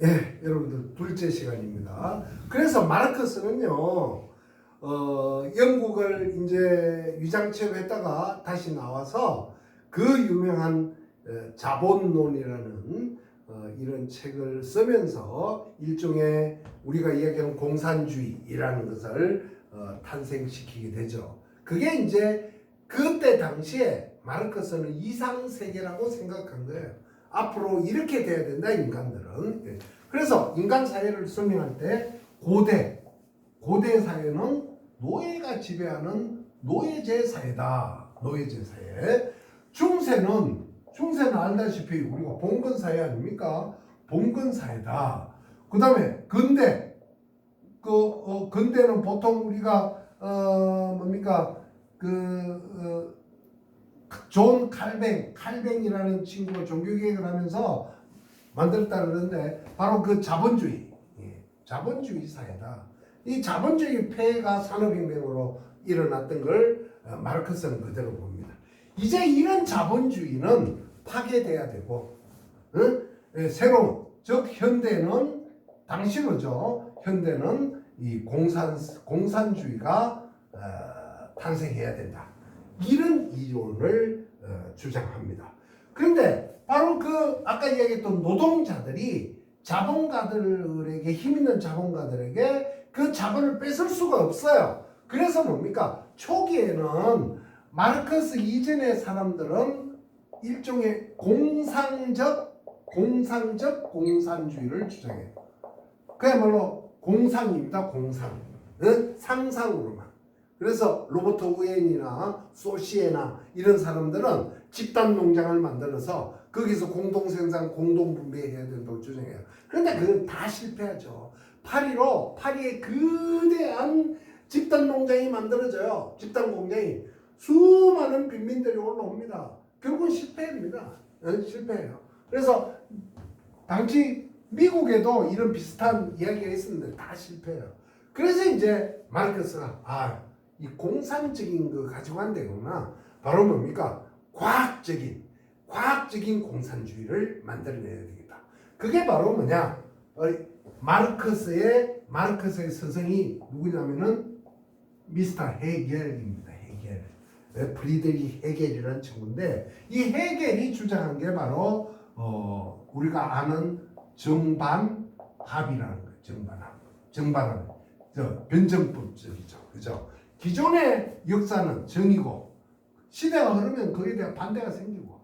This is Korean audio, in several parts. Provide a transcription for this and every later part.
예, 여러분들 둘째 시간입니다. 그래서 마르크스는요, 영국을 이제 위장취업했다가 다시 나와서 그 유명한 자본론이라는 이런 책을 쓰면서 일종의 우리가 이야기하는 공산주의라는 것을 탄생시키게 되죠. 그게 이제 그때 당시에 마르크스는 이상세계라고 생각한 거예요. 앞으로 이렇게 돼야 된다, 인간들은. 그래서 인간 사회를 설명할 때 고대 사회는 노예가 지배하는 노예제 사회다. 노예제 사회. 중세는 알다시피 우리가 봉건 사회 아닙니까? 봉건 사회다. 그 다음에 근대. 근대는 보통 우리가 뭡니까? 존 칼뱅이라는 친구가 종교개혁을 하면서 만들었다 그러는데 바로 그 자본주의 사회다. 이 자본주의 폐해가 산업혁명으로 일어났던 걸 마르크스는 그대로 봅니다. 이제 이런 자본주의는 파괴돼야 되고, 새로운, 즉 현대는 당시로죠. 현대는 이 공산주의가 탄생해야 된다. 이런 이론을 주장합니다. 그런데 바로 그 아까 이야기했던 노동자들이 자본가들에게, 힘 있는 자본가들에게 그 자본을 뺏을 수가 없어요. 그래서 뭡니까? 초기에는 마르크스 이전의 사람들은 일종의 공상적 공산주의를 주장해요. 그야말로 공상입니다. 공상. 상상으로만. 그래서 로버트 우엔이나 소시에나 이런 사람들은 집단 농장을 만들어서 거기서 공동생산, 공동분배해야 된다고 주장해요. 그런데 그건 다 실패하죠. 파리에 거대한 집단 농장이 만들어져요. 집단 공장이 수많은 빈민들이 올라옵니다. 결국은 실패합니다. 실패해요. 그래서 당시 미국에도 이런 비슷한 이야기가 있었는데 다 실패해요. 그래서 이제 마르크스가 이 공산적인 거 가지고 안 되구나. 바로 뭡니까? 과학적인 공산주의를 만들어내야 되겠다. 그게 바로 뭐냐? 마르크스의 스승이 누구냐면은 미스터 헤겔입니다. 헤겔. 프리드리히 헤겔이라는 친구인데 이 헤겔이 주장한 게 바로 우리가 아는 정반합이라는 거예요. 정반합. 변정법적이죠. 그죠? 기존의 역사는 정이고 시대가 흐르면 거기에 대한 반대가 생기고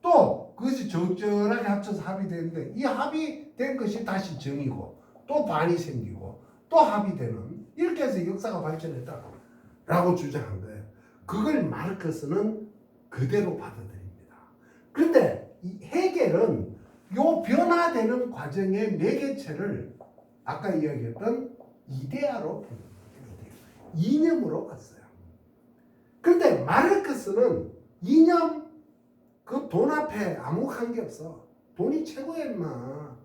또 그것이 적절하게 합쳐서 합이 되는데 이 합이 된 것이 다시 정이고 또 반이 생기고 또 합이 되는 이렇게 해서 역사가 발전했다라고 주장한 거예요. 그걸 마르크스는 그대로 받아들입니다. 그런데 이 헤겔은 요 변화되는 과정의 매개체를 아까 이야기했던 이데아로 이념으로 봤어요. 그런데 마르크스는 이념 그 돈 앞에 아무 관계 없어. 돈이 최고야 임마.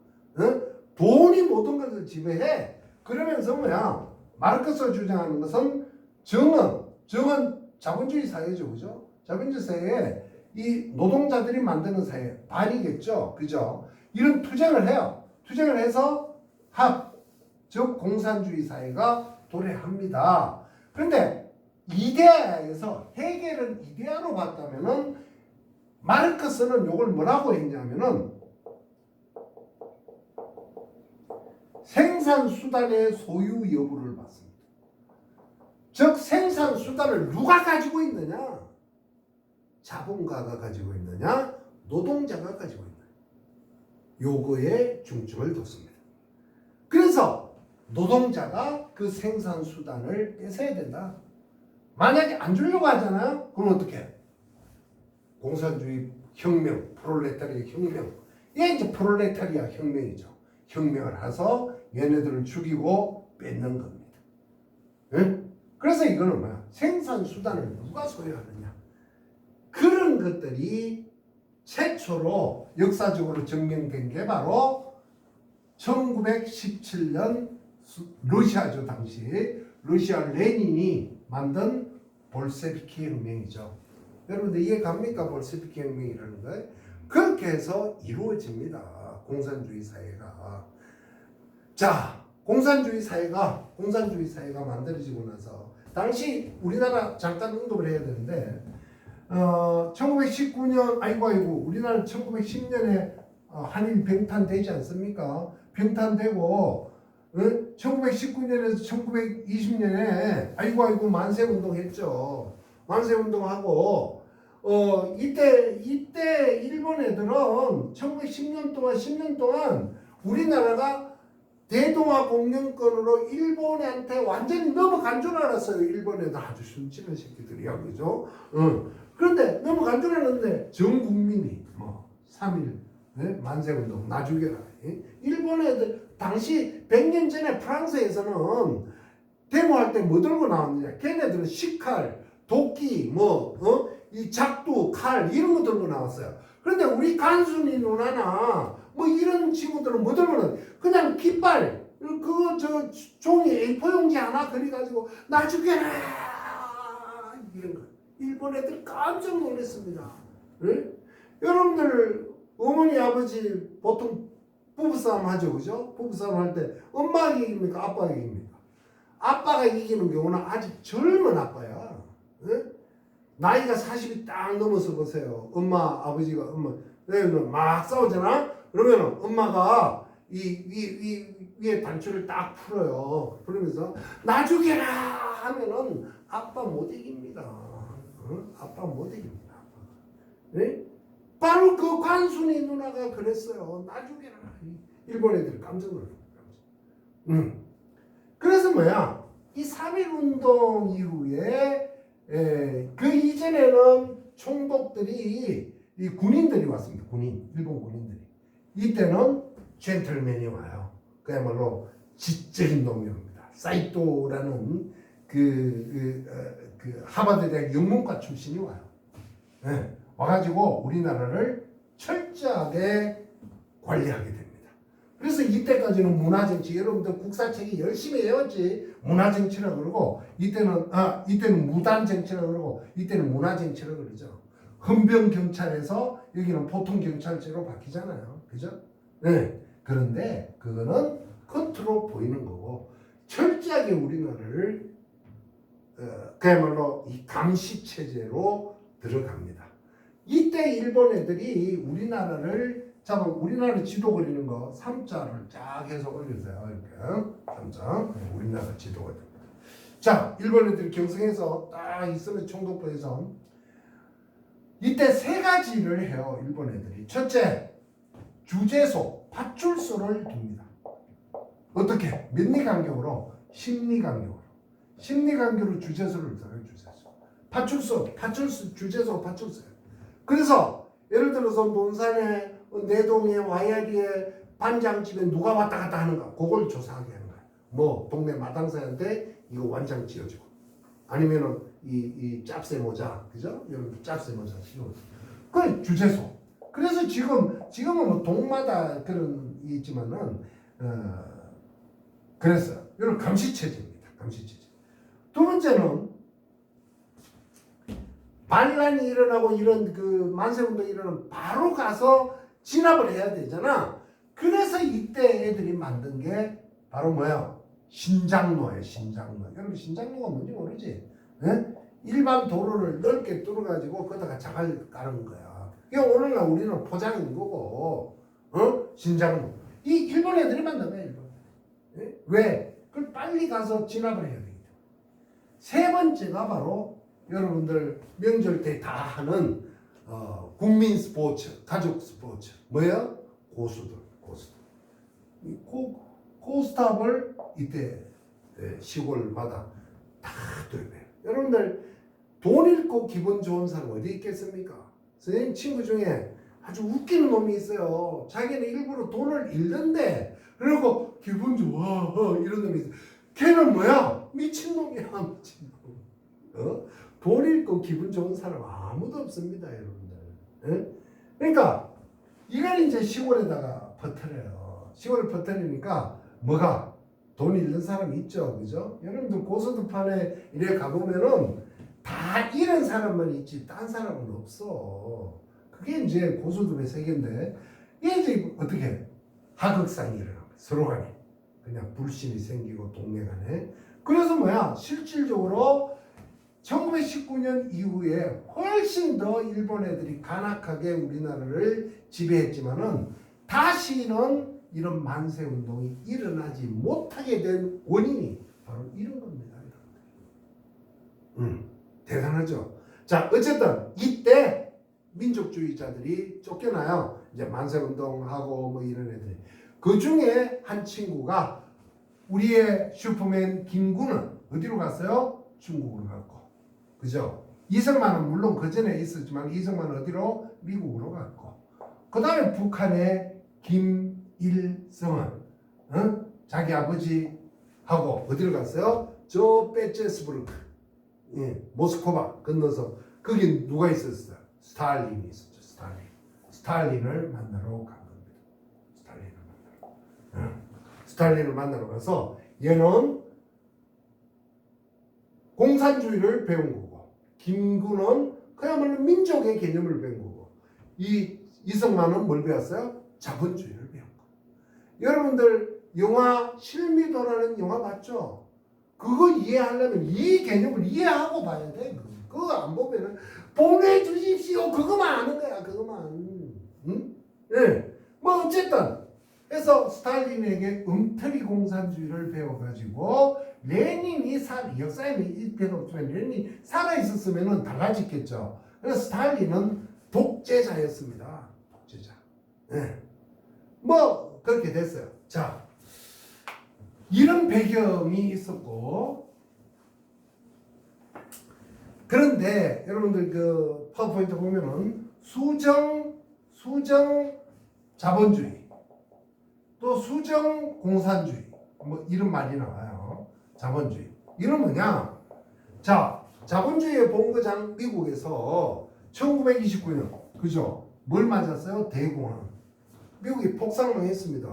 돈이 모든 것을 지배해. 그러면서 뭐야? 마르크스가 주장하는 것은 정은 자본주의 사회죠, 그죠? 자본주의 사회에 이 노동자들이 만드는 사회 반이겠죠, 그죠? 이런 투쟁을 해요. 투쟁을 해서 즉 공산주의 사회가 도래합니다. 그런데 이데아에서 헤겔은 이데아로 봤다면은 마르크스는 이걸 뭐라고 했냐면은 생산수단의 소유 여부를 봤습니다. 즉 생산수단을 누가 가지고 있느냐? 자본가가 가지고 있느냐? 노동자가 가지고 있느냐? 요거에 중점을 뒀습니다. 그래서 노동자가 그 생산수단을 뺏어야 된다. 만약에 안 주려고 하잖아요? 그럼 어떻게 해? 공산주의 혁명, 프롤레타리아 혁명. 이게 이제 프롤레타리아 혁명이죠. 혁명을 해서 얘네들을 죽이고 뺏는 겁니다. 그래서 이거는 뭐야? 생산수단을 누가 소유하느냐? 그런 것들이 최초로 역사적으로 증명된 게 바로 1917년 러시아죠. 당시 러시아 레닌이 만든 볼셰비키 혁명이죠. 여러분들 이해 갑니까? 볼셰비키 혁명이라는 거. 그렇게 해서 이루어집니다. 공산주의 사회가. 자, 공산주의 사회가 만들어지고 나서 당시 우리나라 잠깐 언급을 해야 되는데 1919년 아이고 우리나라 1910년에 한일 병탄되지 않습니까? 병탄되고 1919년에서 1920년에 아이고 만세운동 했죠. 만세운동하고 이때 일본 애들은 1910년 동안 10년 동안 우리나라가 대동아 공영권으로 일본한테 완전히 넘어간 줄 알았어요. 일본 애들 아주 순진한 새끼들이야, 그죠? 그런데 넘어간 줄 알았는데 전 국민이 3.1 만세운동 놔주게라. 일본 애들 당시 100년 전에 프랑스에서는 데모할 때 뭐 들고 나왔느냐? 걔네들은 식칼, 도끼, 이 작두, 칼 이런 거 들고 나왔어요. 그런데 우리 간순이 누나나 이런 친구들은 뭐 들고 나왔어요? 그냥 깃발, 종이 A4 용지 하나 그려가지고 나 죽여라 이런 거. 일본 애들 깜짝 놀랐습니다. 네? 여러분들 어머니 아버지 보통 부부싸움 하죠, 그죠? 부부싸움 할 때 엄마가 이깁니까? 아빠가 이깁니까? 아빠가 이기는 경우는 아직 젊은 아빠야. 네? 나이가 40이 딱 넘어서 보세요. 엄마 아버지가 막 싸우잖아. 그러면 엄마가 위에 단추를 딱 풀어요. 그러면서 나 죽여라 하면은 아빠 못 이깁니다. 아빠 못 이깁니다. 네? 바로 그 관순이 누나가 그랬어요. 나 죽여라. 일본 애들이 깜짝 놀랐어요. 그래서 뭐야? 이 3.1운동 이후에 그 이전에는 총독들이 이 군인들이 왔습니다. 일본 군인들이. 이때는 젠틀맨이 와요. 그야말로 지적인 놈입니다. 사이토라는 그 하버드 대학 영문과 출신이 와요. 네. 와가지고 우리나라를 철저하게 관리하게 됩니다. 그래서 이때까지는 문화정치, 여러분들 국사책이 열심히 해왔지. 문화정치라 그러고 이때는 무단정치라 그러고 이때는 문화정치라 그러죠. 헌병경찰에서 여기는 보통경찰제로 바뀌잖아요. 그죠? 네. 그런데 그거는 겉으로 보이는 거고 철저하게 우리나라를 그야말로 이 감시체제로 들어갑니다. 이때 일본 애들이 우리나라를 우리나라 지도 그리는 거 3자를 쫙 해서 올려주세요. 이렇게 3자 우리나라 지도가 됩니다. 자, 일본 애들이 경성에서 딱 있으면 총독부에서 이때 세 가지를 해요. 일본 애들이. 첫째, 주제소, 파출소를 둡니다. 어떻게? 몇리 간격으로? 10리 간격으로. 10리 간격으로 주제소를 둬요. 파출소, 주제소, 파출소예요. 그래서 예를 들어서 논산에 내동에 와야리에 반장집에 누가 왔다 갔다 하는가 그걸 조사하게 하는 거야. 동네 마당사한테 이거 완장 지어주고 아니면은 이 짭새 모자, 그죠? 여러분 짭새 모자 씌워줘. 그 주제소. 그래서 지금은 동마다 그런 게 있지만은 그랬어요. 이런 감시체제입니다. 감시체제. 두 번째는 반란이 일어나고 이런 그 만세운동이 일어나면 바로 가서 진압을 해야 되잖아. 그래서 이때 애들이 만든 게 바로 뭐야? 신장로예요. 신장로. 여러분 신장로가 뭔지 모르지? 네? 일반 도로를 넓게 뚫어가지고 거기다가 자갈 깔은 거야. 이게 오늘날 우리는 포장인 거고, 신장로. 이 일본 애들이 만든 거야. 일본. 네? 왜? 그걸 빨리 가서 진압을 해야 되기 때문에. 세 번째가 바로 여러분들 명절 때 다 하는 국민 스포츠, 가족 스포츠. 뭐야? 고수들. 이 고스톱을 이때 시골마다 다 들어요. 여러분들 돈 잃고 기분 좋은 사람 어디 있겠습니까? 선생님 친구 중에 아주 웃기는 놈이 있어요. 자기는 일부러 돈을 잃는데 그리고 기분 좋아 이런 놈이 있어요. 걔는 뭐야? 미친놈이야. 미친놈. 돈 잃고 기분 좋은 사람 아무도 없습니다, 여러분들. 예? 그러니까 이걸 이제 시골에다가 퍼뜨려요. 시골에 퍼뜨리니까 뭐가? 돈 잃는 사람이 있죠, 그죠? 여러분들 고스톱판에 이래 가보면은 다 잃은 사람만 있지 딴 사람은 없어. 그게 이제 고스톱의 세계인데 이게 이제 어떻게 하극상이 일어나요. 서로 간에. 그냥 불신이 생기고 동네 간에. 그래서 뭐야? 실질적으로 1919년 이후에 훨씬 더 일본 애들이 간악하게 우리나라를 지배했지만은 다시는 이런 만세 운동이 일어나지 못하게 된 원인이 바로 이런 겁니다. 대단하죠. 자, 어쨌든 이때 민족주의자들이 쫓겨나요. 이제 만세 운동하고 뭐 이런 애들이. 그 중에 한 친구가 우리의 슈퍼맨 김구는 어디로 갔어요? 중국으로 갔고. 그죠? 이승만은 물론 그 전에 있었지만 이승만은 어디로? 미국으로 갔고. 그 다음에 북한의 김일성은 자기 아버지하고 어디로 갔어요? 저 페테스부르크, 모스크바 건너서 거기 누가 있었어요? 스탈린이 있었죠. 스탈린을 만나러 간 겁니다. 스탈린을 만나러 가서 얘는 공산주의를 배운 거고 김구는 그야말로 민족의 개념을 배운 거고 이승만은 뭘 배웠어요? 자본주의를 배운 거. 여러분들 영화 실미도라는 영화 봤죠? 그거 이해하려면 이 개념을 이해하고 봐야 돼. 그거 안 보면은 보내주십시오. 그거만 아는 거야. 그거만. 응? 네. 뭐 어쨌든 그래서 스탈린에게 엉터리 공산주의를 배워가지고 레닌이 역사에는 일편 없지만 레닌이 살아있었으면 달라졌겠죠. 그래서 스탈린은 독재자였습니다. 독재자. 네. 뭐 그렇게 됐어요. 자, 이런 배경이 있었고 그런데 여러분들 그 파워포인트 보면은 수정 자본주의 또 수정 공산주의 뭐 이런 말이 나와요. 자본주의 이런 뭐냐? 자, 자본주의의 본거장 미국에서 1929년 그죠? 뭘 맞았어요? 대공황. 미국이 폭삭망했습니다.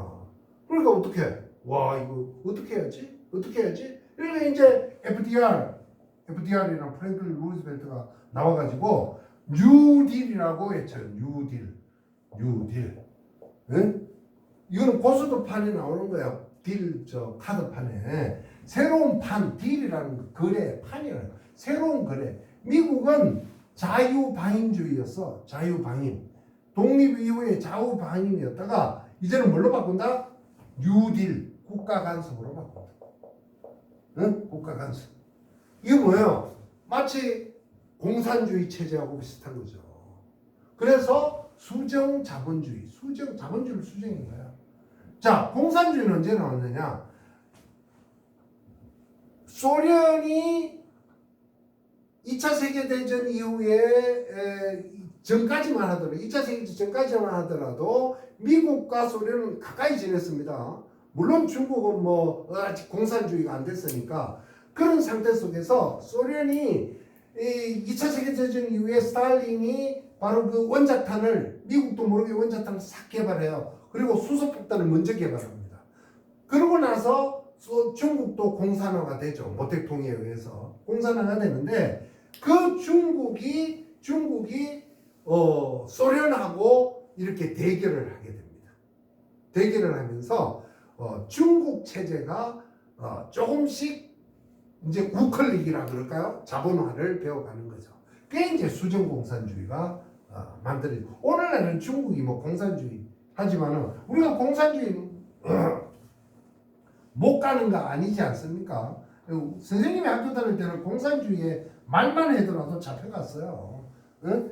그러니까 어떻게? 와 이거 어떻게 해야지? 그러니까 이제 FDR이랑 프랭클린 루즈벨트가 나와가지고 뉴딜이라고 했죠. 뉴딜. 응? 이거는 고스톱판에 나오는 거야. 딜 카드판에 새로운 판 딜이라는 거래 판이라는 거야. 새로운 거래. 미국은 자유방임주의였어. 자유방임. 독립 이후에 자유방임이었다가 이제는 뭘로 바꾼다? 뉴딜 국가 간섭으로 바꾼다. 응? 국가 간섭. 이게 뭐예요? 마치 공산주의 체제하고 비슷한 거죠. 그래서 수정 자본주의를 수정인 거야. 자, 공산주의는 언제 나왔느냐? 소련이 2차 세계대전 이후에 전까지만 하더라도 2차 세계대전 전까지만 하더라도 미국과 소련은 가까이 지냈습니다. 물론 중국은 뭐 아직 공산주의가 안 됐으니까 그런 상태 속에서 소련이 2차 세계대전 이후에 스탈린이 바로 그 원자탄을 미국도 모르게 원자탄을 싹 개발해요. 그리고 수소폭탄을 먼저 개발합니다. 그러고 나서 중국도 공산화가 되죠. 모택동에 의해서 공산화가 되는데 그 중국이 소련하고 이렇게 대결을 하게 됩니다. 대결을 하면서 중국 체제가 조금씩 이제 우클릭이라 그럴까요? 자본화를 배워가는 거죠. 그게 이제 수정공산주의가 만들어지고 오늘날은 중국이 뭐 공산주의 하지만은 우리가 공산주의 못 가는 거 아니지 않습니까? 선생님이 학교 다닐 때는 공산주의에 말만 해더라도 잡혀갔어요. 응?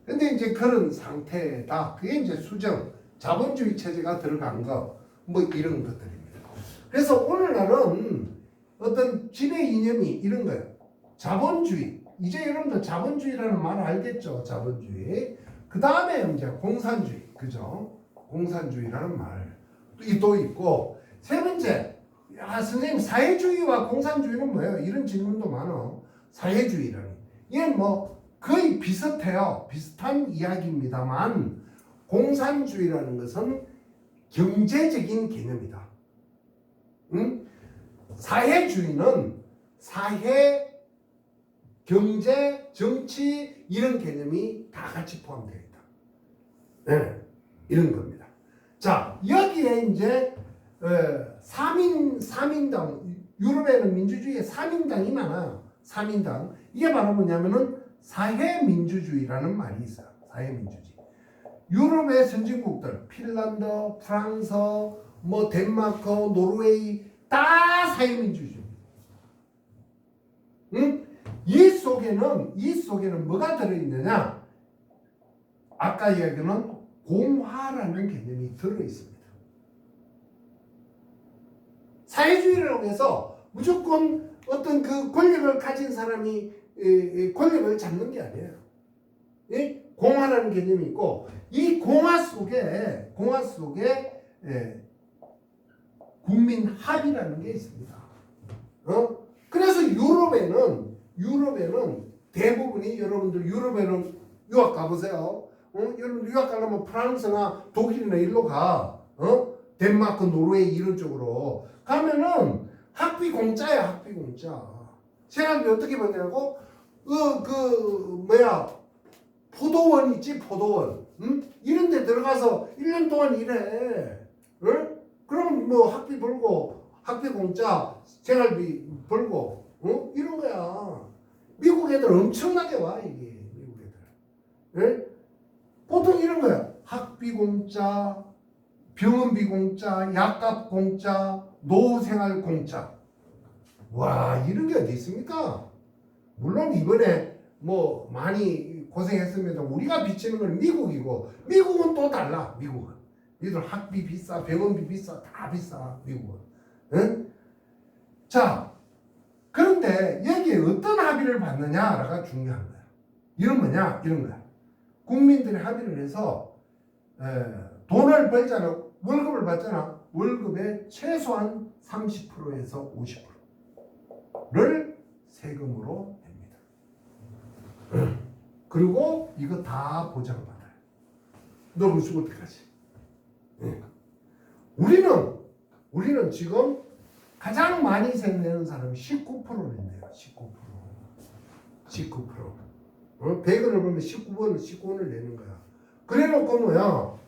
근데 이제 그런 상태다. 그게 이제 수정 자본주의 체제가 들어간 거 뭐 이런 것들입니다. 그래서 오늘날은 어떤 지배 이념이 이런 거예요. 자본주의. 이제 여러분들 자본주의라는 말을 알겠죠? 자본주의. 그 다음에 이제 공산주의. 그죠? 공산주의라는 말이 또 있고. 세 번째. 선생님, 사회주의와 공산주의는 뭐예요? 이런 질문도 많아. 사회주의라는. 이건 뭐 거의 비슷해요. 비슷한 이야기입니다만, 공산주의라는 것은 경제적인 개념이다. 응? 사회주의는 사회, 경제, 정치 이런 개념이 다 같이 포함되어 있다. 네, 이런 겁니다. 자, 여기에 이제 삼인당, 유럽에는 민주주의에 3인당이 많아요. 3인당. 이게 바로 뭐냐면은 사회민주주의라는 말이 있어요. 사회민주주의. 유럽의 선진국들, 핀란드, 프랑스, 뭐 덴마크, 노르웨이 다 사회민주주의. 응? 이 속에는 뭐가 들어있느냐? 아까 이야기는 공화라는 개념이 들어있습니다. 사회주의라고 해서 무조건 어떤 그 권력을 가진 사람이 권력을 잡는 게 아니에요. 공화라는 개념이 있고, 이 공화 속에 국민 합의라는 게 있습니다. 그래서 유럽에는 대부분이, 여러분들 유럽에는 유학 가보세요. 여러분 유학 가려면 프랑스나 독일이나 일로 가. 덴마크, 노르웨이 이런 쪽으로 가면은 학비 공짜야, 학비 공짜. 생활비 어떻게 받냐고? 포도원 있지, 포도원. 이런 데 들어가서 1년 동안 일해. 그럼 뭐 학비 벌고, 학비 공짜, 생활비 벌고, 이런 거야. 미국 애들 엄청나게 와, 이게. 미국 애들. 보통 이런 거야. 학비 공짜, 병원비 공짜, 약값 공짜, 노후생활 공짜. 와, 이런 게 어디 있습니까? 물론 이번에 뭐 많이 고생했습니다. 우리가 비치는 건 미국이고, 미국은 또 달라. 미국은 얘들 학비 비싸, 병원비 비싸, 다 비싸. 미국은. 응? 자, 그런데 여기에 어떤 합의를 받느냐가 중요한 거야. 이런 거냐? 이런 거야. 국민들이 합의를 해서 돈을 벌잖아. 월급을 받잖아. 월급의 최소한 30%에서 50%를 세금으로 냅니다. 그리고 이거 다 보장받아요. 너 무슨 어떡하지? 우리는 지금 가장 많이 세내는 사람이 19%를 낸대요. 19%. 100원을 벌면 19원을 내는 거야. 그래 놓고 뭐야?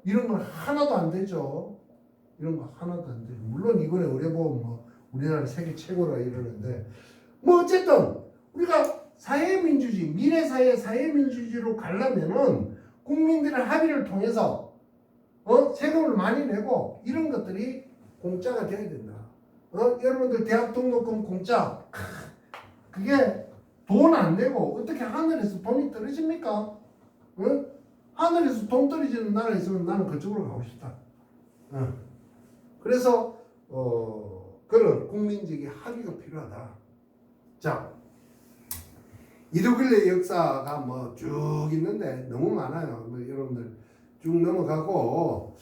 이런 건 하나도 안 되죠. 이런 거 하나도 안 되죠. 물론 이번에 의료보험 뭐 우리나라 세계 최고라 이러는데, 뭐 어쨌든 우리가 사회민주주의, 미래사회 사회민주주의로 가려면은 국민들의 합의를 통해서 세금을 많이 내고 이런 것들이 공짜가 돼야 된다. 여러분들 대학 등록금 공짜. 그게 돈 안 내고 어떻게 하늘에서 돈이 떨어집니까? 하늘에서 돈 떨어지는 나라 있으면 나는 그쪽으로 가고 싶다. 그래서 그런 국민적인 합의가 필요하다. 자, 이두길래 역사가 뭐 쭉 있는데 너무 많아요. 뭐 여러분들 쭉 넘어가고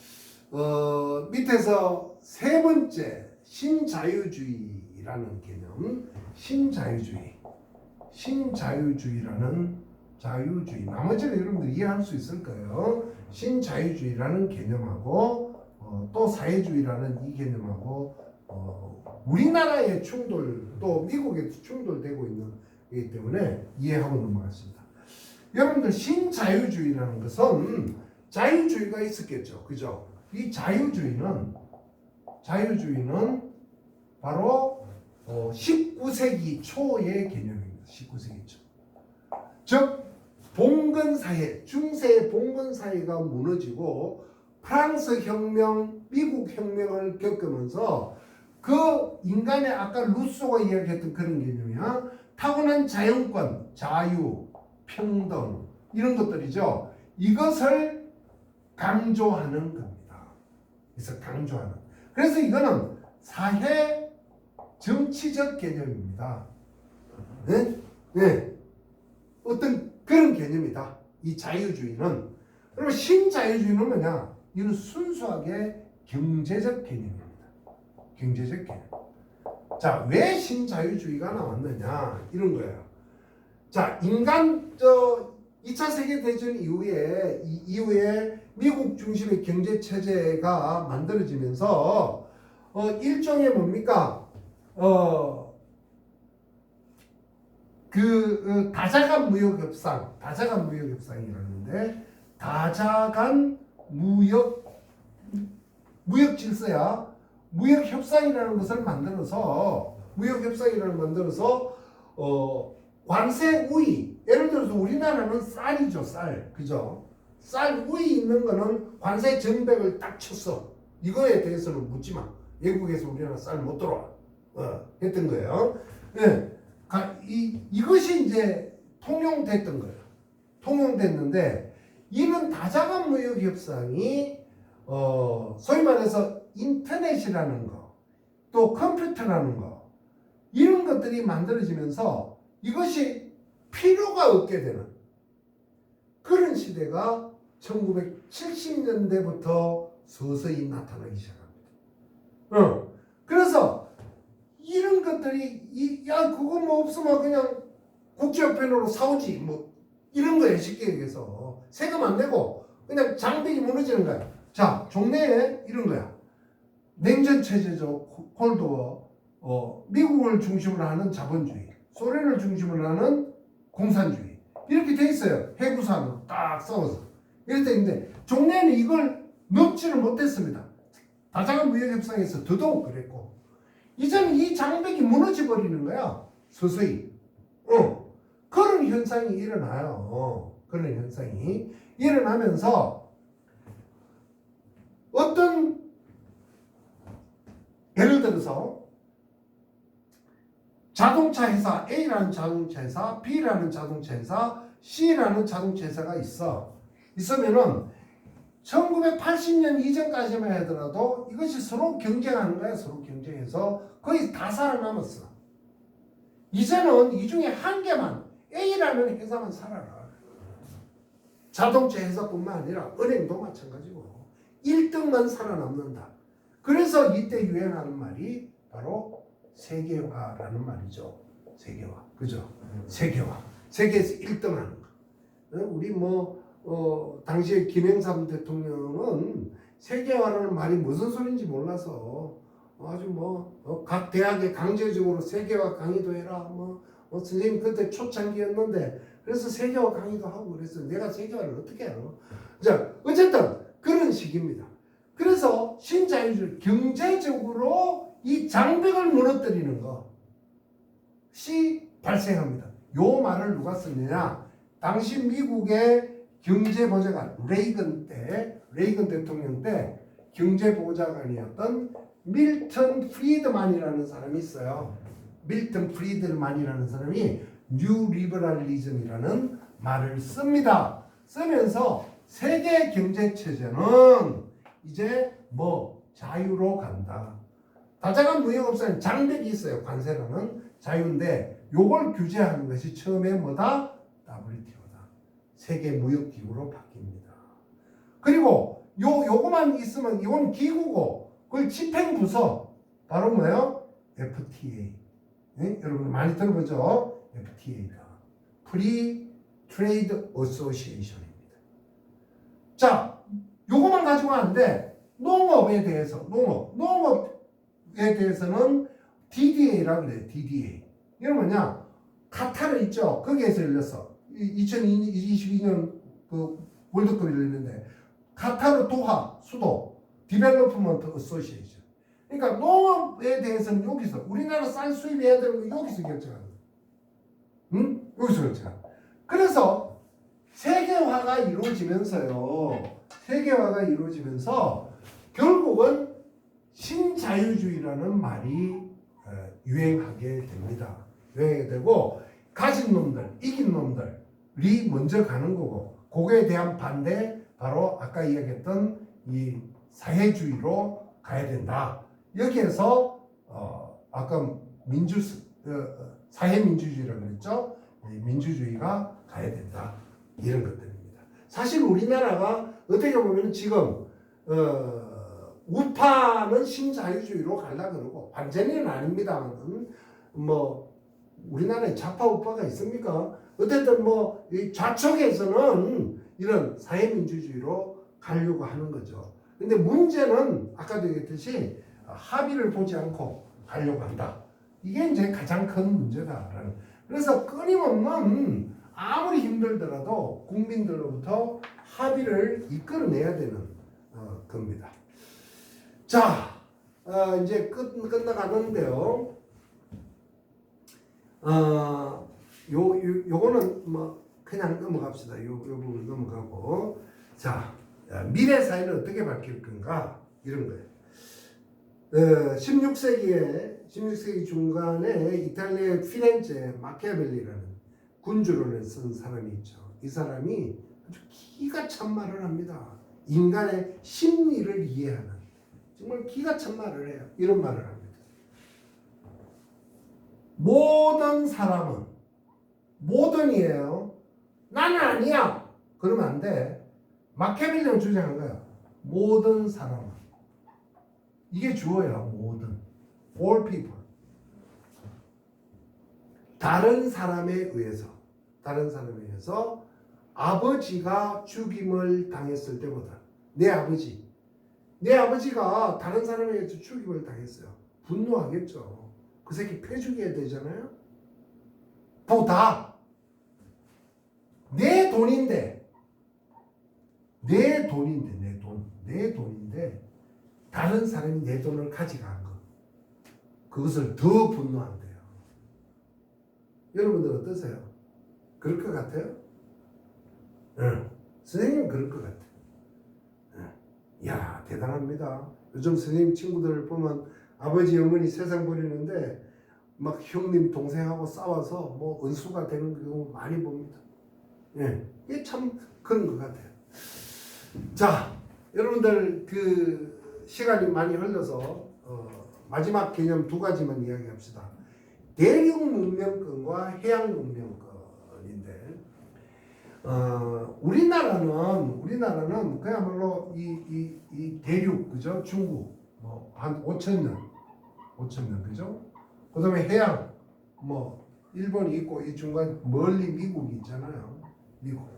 밑에서 세 번째 신자유주의라는 개념, 신자유주의라는 자유주의. 나머지는 여러분들 이해할 수 있을 거예요. 신자유주의라는 개념하고 또 사회주의라는 이 개념하고 우리나라의 충돌 또 미국에 충돌되고 있는 거기 때문에 이해하고 넘어갔습니다. 여러분들 신자유주의라는 것은 자유주의가 있었겠죠. 그죠? 이 자유주의는 바로 19세기 초의 개념입니다. 19세기 초. 즉 봉건사회, 중세의 봉건사회가 무너지고 프랑스 혁명, 미국 혁명을 겪으면서 그 인간의 아까 루소가 이야기했던 그런 개념이야. 타고난 자연권, 자유, 평등 이런 것들이죠. 이것을 강조하는 겁니다. 그래서 강조하는. 그래서 이거는 사회 정치적 개념입니다. 네? 네. 어떤 그런 개념이다. 이 자유주의는. 그러면 신자유주의는 뭐냐? 이는 순수하게 경제적 개념입니다. 경제적 개념. 자, 왜 신자유주의가 나왔느냐? 이런 거예요. 자, 2차 세계대전 이후에 미국 중심의 경제 체제가 만들어지면서 일종의 뭡니까? 다자간 무역 협상이라는데 다자간 무역 무역 질서야. 무역 협상이라는 것을 만들어서 관세 우위. 예를 들어서 우리나라는 쌀이죠, 쌀. 그죠? 쌀 우위 있는 거는 관세 정백을 딱 쳤어. 이거에 대해서는 묻지 마. 외국에서 우리나라 쌀 못 들어와. 했던 거예요. 네. 이것이 이제 통용됐던 거예요. 통용됐는데 이런 다자간 무역 협상이 소위 말해서 인터넷이라는 거, 또 컴퓨터라는 거, 이런 것들이 만들어지면서 이것이 필요가 없게 되는 그런 시대가 1970년대부터 서서히 나타나기 시작합니다. 그래서 이런 것들이 그거 뭐 없으면 그냥 국제협회로 사오지 뭐 이런 거에 쉽게 얘기해서 세금 안 내고 그냥 장벽이 무너지는 거야. 자, 종래에 이런 거야. 냉전 체제죠. 콜드워. 미국을 중심으로 하는 자본주의, 소련을 중심으로 하는 공산주의, 이렇게 돼 있어요. 해구산으로 딱 싸워서 이렇게 돼 있는데 종래는 이걸 넘지를 못했습니다. 다자간 무역협상에서 더더욱 그랬고, 이제는 이 장벽이 무너져 버리는 거야. 서서히. 그런 현상이 일어나요. 그런 현상이 일어나면서 어떤, 예를 들어서 자동차 회사 A라는 자동차 회사, B라는 자동차 회사, C라는 자동차 회사가 있으면은 1980년 이전까지만 하더라도 이것이 서로 경쟁하는 거야. 서로 경쟁해서 거의 다 살아남았어. 이제는 이 중에 한 개만, A라는 회사만 살아라. 자동차 회사뿐만 아니라 은행도 마찬가지고 1등만 살아남는다. 그래서 이때 유행하는 말이 바로 세계화라는 말이죠. 세계화. 그죠? 세계화. 세계에서 1등 하는 거. 우리 당시에 김영삼 대통령은 세계화라는 말이 무슨 소리인지 몰라서 아주 각 대학에 강제적으로 세계화 강의도 해라. 선생님 그때 초창기였는데 그래서 세계화 강의도 하고 그래서 내가 세계화를 어떻게 알아? 자, 어쨌든 그런 식입니다. 그래서 신자유주의 경제적으로 이 장벽을 무너뜨리는 것이 발생합니다. 요 말을 누가 썼느냐? 당시 미국의 경제보좌관 레이건 대통령 때 경제보좌관이었던 밀턴 프리드만이라는 사람이 있어요. 밀턴 프리드만이라는 사람이 뉴 리버럴리즘이라는 말을 씁니다. 쓰면서 세계 경제 체제는 이제 자유로 간다. 다자간 무역협상에 장벽이 있어요. 관세라는 자유인데 요걸 규제하는 것이 처음에 뭐다? WTO다. 세계 무역기구로 바뀝니다. 그리고 요거만 있으면 이건 기구고 그걸 집행부서 바로 뭐예요? FTA. 네? 여러분 많이 들어보죠? FTA다. Free Trade Association입니다. 자, 요거만 가지고 하는데 농업에 대해서는 DDA라고 그래요. DDA. 이건 뭐냐? 카타르 있죠? 거기에서 열렸어. 2022년 그 월드컵이 열렸는데 카타르 도하 수도 디벨로프먼트 어소시에이션. 그러니까 농업에 대해서는 여기서 우리나라 쌀 수입해야 되는 거 여기서 결정하는 거야. 응? 여기서 결정하는 거야. 그래서 세계화가 이루어지면서 결국은 신자유주의라는 말이 유행하게 됩니다. 유행하게 되고 가진 놈들, 이긴 놈들이 먼저 가는 거고 그거에 대한 반대 바로 아까 이야기했던 이 사회주의로 가야 된다. 여기에서 아까 사회민주주의라고 그랬죠. 민주주의가 가야 된다. 이런 것들입니다. 사실 우리나라가 어떻게 보면 지금 우파는 신자유주의로 가려고 그러고 완전히는 아닙니다만 우리나라에 좌파 우파가 있습니까? 어쨌든 이 좌측에서는 이런 사회민주주의로 가려고 하는 거죠. 근데 문제는 아까도 얘기했듯이 합의를 보지 않고 가려고 한다. 이게 이제 가장 큰 문제다라는. 그래서 끊임없는 아무리 힘들더라도 국민들로부터 합의를 이끌어내야 되는 겁니다. 자, 이제 끝나가는데요. 요거는 뭐 그냥 넘어갑시다. 요 부분 넘어가고. 자, 미래 사회는 어떻게 바뀔 건가? 이런 거예요. 16세기 중간에 이탈리아의 피렌체 마키아벨리라는 군주론을 쓴 사람이 있죠. 이 사람이 아주 기가 찬 말을 합니다. 인간의 심리를 이해하는 정말 기가 찬 말을 해요. 이런 말을 합니다. 모든 사람은 모든이에요. 나는 아니야. 그러면 안 돼. 마키아벨리는 주장한 거야. 모든 사람은. 이게 주어야. 모든. All people. 다른 사람에 의해서 아버지가 죽임을 당했을 때보다 내 아버지가 다른 사람에 의해서 죽임을 당했어요. 분노하겠죠. 그 새끼 패 죽여야 되잖아요. 보다 내 돈인데 내 돈인데 다른 사람이 내 돈을 가져간 것, 그것을 더 분노한대요. 여러분들 어떠세요? 그럴 것 같아요? 응. 선생님은 그럴 것 같아요. 응. 이야, 대단합니다. 요즘 선생님 친구들을 보면 아버지 어머니 세상 버리는데 막 형님 동생하고 싸워서 뭐 은수가 되는 경우 많이 봅니다. 예, 이게 참 그런 것 같아요. 자, 여러분들 그 시간이 많이 흘러서 마지막 개념 두 가지만 이야기합시다. 대륙 문명권과 해양 문명권인데, 우리나라는 그야말로 이 대륙, 그죠? 중국 뭐 한 5,000년 그죠? 그다음에 해양 뭐 일본이 있고 이 중간 멀리 미국이 있잖아요. 미국.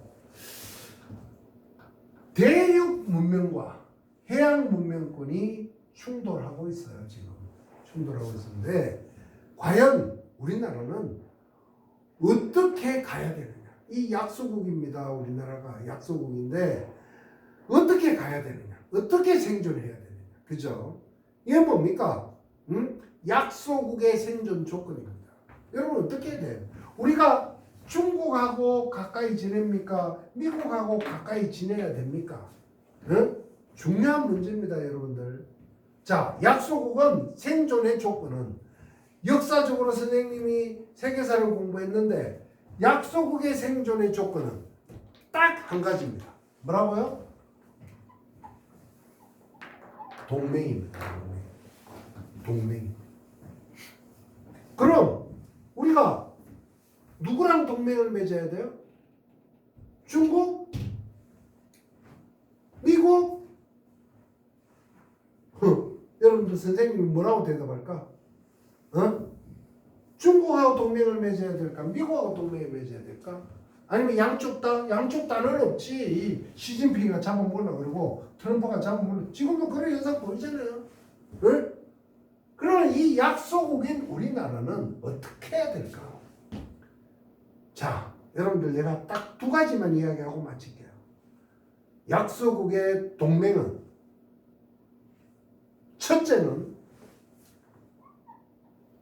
대륙 문명과 해양 문명권이 충돌하고 있어요. 지금 충돌하고 있는데 과연 우리나라는 어떻게 가야 되느냐? 이 약소국입니다. 우리나라가 약소국인데 어떻게 가야 되느냐? 어떻게 생존해야 되느냐? 그죠? 이게 뭡니까? 약소국의 생존 조건입니다. 여러분 어떻게 해야 돼요? 우리가 중국하고 가까이 지냅니까? 미국하고 가까이 지내야 됩니까? 응? 중요한 문제입니다, 여러분들. 자, 약소국은 생존의 조건은 역사적으로 선생님이 세계사를 공부했는데 약소국의 생존의 조건은 딱 한 가지입니다. 뭐라고요? 동맹입니다. 동맹. 그럼 우리가 누구랑 동맹을 맺어야 돼요? 중국? 미국? 여러분들 선생님이 뭐라고 대답할까? 중국하고 동맹을 맺어야 될까? 미국하고 동맹을 맺어야 될까? 아니면 양쪽 다는 없지. 시진핑이가 잡아먹으려고 그러고 트럼프가 잡아먹으려고. 지금도 그런 현상 보이잖아요. 응? 그러면 이 약소국인 우리나라는 어떻게 해야 될까? 자, 여러분들 내가 딱 두 가지만 이야기하고 마칠게요. 약소국의 동맹은 첫째는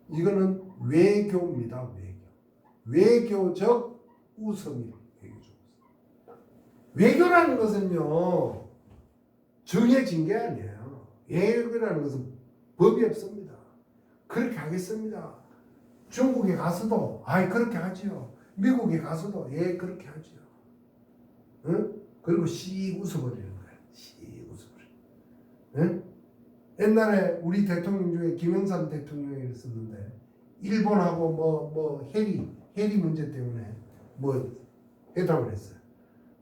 이거는 외교입니다. 외교적 우선입니다. 외교라는 것은요 정해진 게 아니에요. 외교라는 것은 법이 없습니다. 그렇게 하겠습니다. 중국에 가서도 그렇게 하지요. 미국에 가서도 그렇게 하지요. 응? 그리고 씩 웃어버리는 거예요. 씩 웃어버리는. 응? 옛날에 우리 대통령 중에 김영삼 대통령이 있었는데 일본하고 뭐 해리 문제 때문에 뭐 회담을 했어요.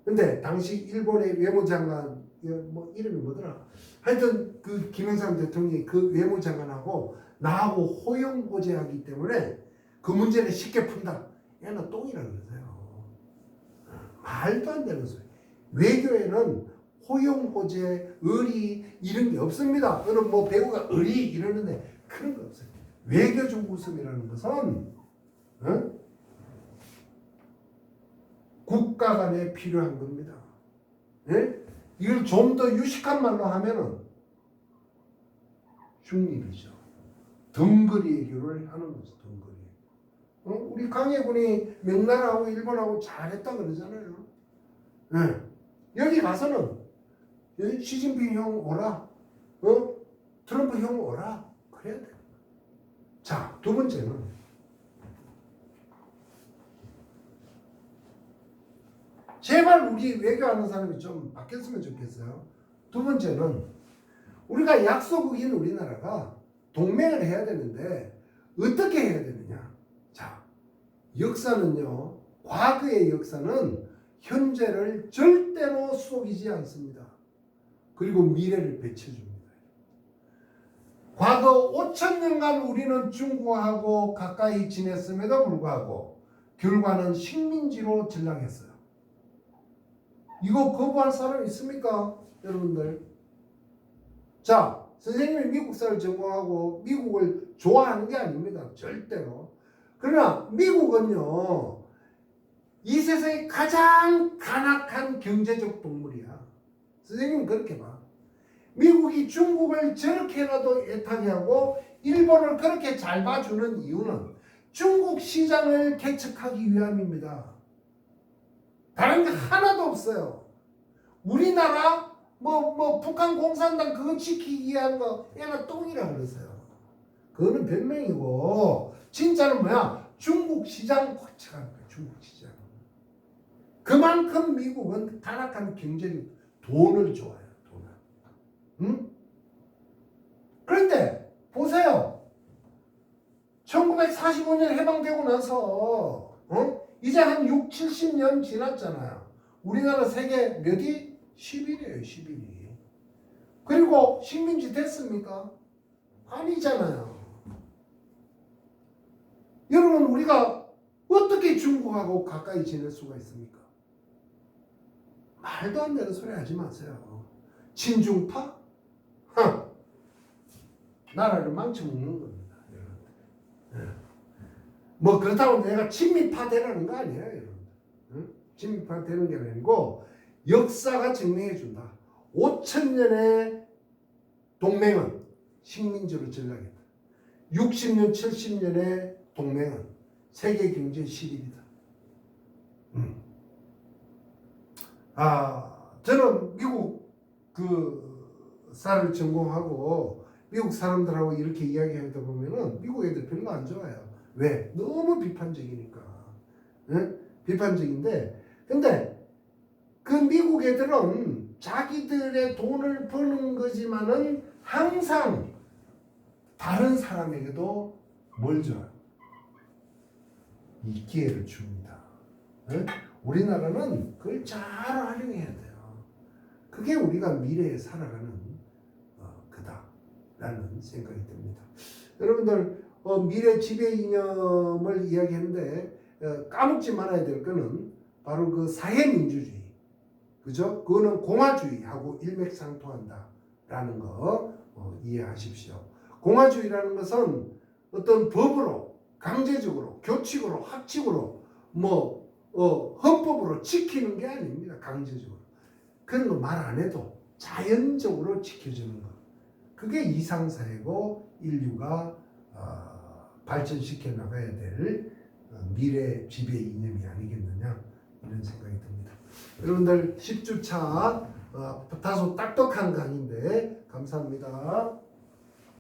근데 당시 일본의 외무장관 뭐 이름이 뭐더라? 하여튼 그 김영삼 대통령이 그 외무장관하고 나하고 호용호제하기 때문에 그 문제를 쉽게 푼다. 얘는 똥이라 그러세요. 말도 안 되는 소리. 외교에는 호용호제, 의리 이런 게 없습니다. 여러분 뭐 배우가 의리 이러는데 그런 거 없어요. 외교적 웃음이라는 것은 국가 간에 필요한 겁니다. 예? 이걸 좀 더 유식한 말로 하면은 중립이죠. 덩거리 외교를 하는 거죠. 덩거리. 우리 강해군이 명나라하고 일본하고 잘했다 그러잖아요. 네. 여기 가서는 시진핑 형 오라, 트럼프 형 오라 그래야 돼. 자, 두 번째는 제발 우리 외교하는 사람이 좀 바뀌었으면 좋겠어요. 두 번째는 우리가 약소국인 우리나라가 동맹을 해야 되는데 어떻게 해야 되느냐. 자, 역사는요, 과거의 역사는 현재를 절대로 속이지 않습니다. 그리고 미래를 비춰줍니다. 과거 5,000년간 우리는 중국하고 가까이 지냈음에도 불구하고 결과는 식민지로 전락했어요. 이거 거부할 사람 있습니까? 여러분들. 자, 선생님이 미국사를 전공하고 미국을 좋아하는 게 아닙니다. 절대로. 그러나 미국은요, 이 세상에 가장 간악한 경제적 동물이야. 선생님은 그렇게 봐. 미국이 중국을 저렇게라도 애타게 하고 일본을 그렇게 잘 봐주는 이유는 중국 시장을 개척하기 위함입니다. 다른 게 하나도 없어요. 우리나라 북한 공산당 그거 지키기 위한 거 얘가 똥이라 그랬어요. 그거는 변명이고 진짜는 뭐야? 중국 시장 개척하는 거야. 중국 시장. 그만큼 미국은 타락한 경제력 돈을 좋아해요. 돈을. 응? 그런데 보세요. 1945년 해방되고 나서 이제 한 6, 70년 지났잖아요. 우리나라 세계 몇위? 10위래요. 11위. 그리고 식민지 됐습니까? 아니잖아요. 여러분 우리가 어떻게 중국하고 가까이 지낼 수가 있습니까? 말도 안 되는 소리 하지 마세요. 친중파? 나라를 망쳐먹는 겁니다. 뭐 그렇다고 내가 친미파 되라는 거 아니에요. 여러분. 친미파 되는 게 아니고 역사가 증명해 준다. 5,000년의 동맹은 식민지로 전락했다. 60년, 70년의 동맹은 세계 경제 10위이다. 저는 미국 사를 전공하고 미국 사람들하고 이렇게 이야기하다 보면은 미국 애들 별로 안 좋아요. 왜? 너무 비판적이니까. 비판적인데, 근데 그 미국 애들은 자기들의 돈을 버는 거지만은 항상 다른 사람에게도 뭘 줘요? 이 기회를 줍니다. 우리나라는 그걸 잘 활용해야 돼요. 그게 우리가 미래에 살아가는 그다라는 생각이 듭니다. 여러분들 미래 지배 이념을 이야기했는데 까먹지 말아야 될 거는 바로 그 사회민주주의, 그죠? 그거는 공화주의하고 일맥상통한다라는 거 이해하십시오. 공화주의라는 것은 어떤 법으로 강제적으로 교칙으로 학칙으로 헌법으로 지키는 게 아닙니다. 강제적으로. 그런 거 말 안 해도 자연적으로 지켜주는 것. 그게 이상사회고 인류가 발전시켜 나가야 될 미래 지배 이념이 아니겠느냐 이런 생각이 듭니다. 여러분들 10주차 다소 딱딱한 강의인데 감사합니다.